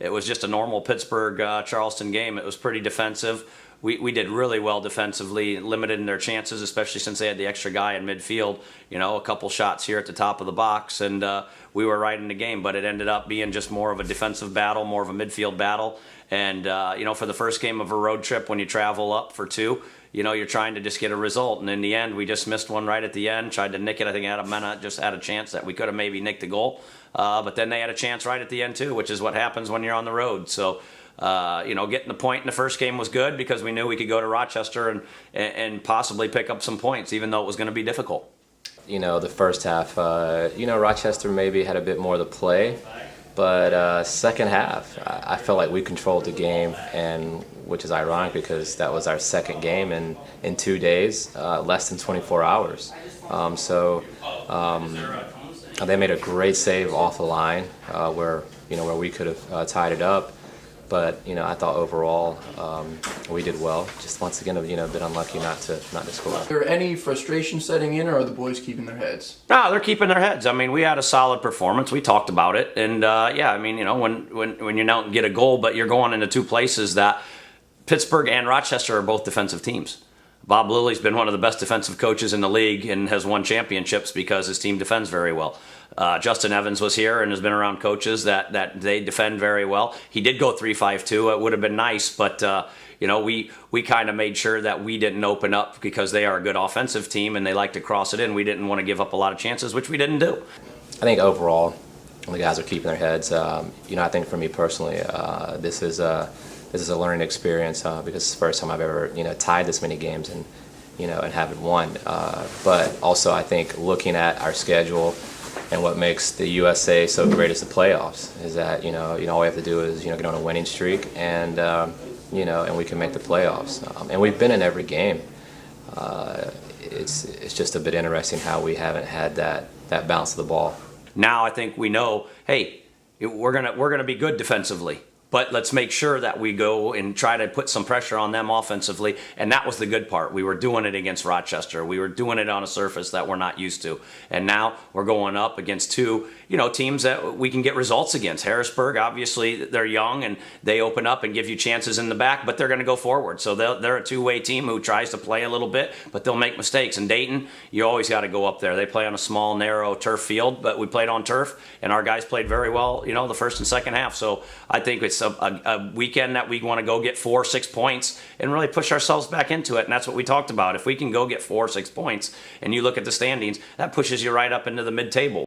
it was just a normal Pittsburgh Charleston game. It was pretty defensive. We did really well defensively, limited in their chances, especially since they had the extra guy in midfield. You know, a couple shots here at the top of the box, and we were right in the game. But it ended up being just more of a defensive battle, more of a midfield battle. And, you know, for the first game of a road trip, when you travel up for two, you know, you're trying to just get a result. And in the end, we just missed one right at the end, tried to nick it. I think Adam Mena just had a chance that we could have maybe nicked the goal. But then they had a chance right at the end, too, which is what happens when you're on the road. So, you know, getting the point in the first game was good because we knew we could go to Rochester and possibly pick up some points, even though it was going to be difficult. You know, the first half, you know, Rochester maybe had a bit more to play, but second half, I felt like we controlled the game, and which is ironic because that was our second game in 2 days, less than 24 hours. They made a great save off the line where we could have tied it up. But you know, I thought overall we did well. Just once again, a bit unlucky not to score. Is there any frustration setting in, or are the boys keeping their heads? No, they're keeping their heads. I mean, we had a solid performance. We talked about it, and yeah, I mean, you know, when you don't get a goal, but you're going into two places that Pittsburgh and Rochester are both defensive teams. Bob Lilly's been one of the best defensive coaches in the league and has won championships because his team defends very well. Justin Evans was here and has been around coaches that they defend very well. He did go 3-5-2. It would have been nice, but you know, we kind of made sure that we didn't open up because they are a good offensive team and they like to cross it in. We didn't want to give up a lot of chances, which we didn't do. I think overall, the guys are keeping their heads. You know, I think for me personally, this is a learning experience because it's the first time I've ever tied this many games and haven't won. But also, I think looking at our schedule and what makes the USA so great is the playoffs. Is that all we have to do is get on a winning streak and and we can make the playoffs. And we've been in every game. It's just a bit interesting how we haven't had that bounce of the ball. Now I think we know, hey, we're gonna be good defensively. But let's make sure that we go and try to put some pressure on them offensively. And that was the good part. We were doing it against Rochester. We were doing it on a surface that we're not used to. And now we're going up against two, teams that we can get results against. Harrisburg, obviously, they're young and they open up and give you chances in the back, but they're going to go forward. So they're a two-way team who tries to play a little bit, but they'll make mistakes. And Dayton, you always got to go up there. They play on a small, narrow turf field, but we played on turf, and our guys played very well, the first and second half. So I think it's a weekend that we want to go get 4-6 points and really push ourselves back into it. And that's what we talked about. If we can go get 4-6 points and you look at the standings, that pushes you right up into the mid-table.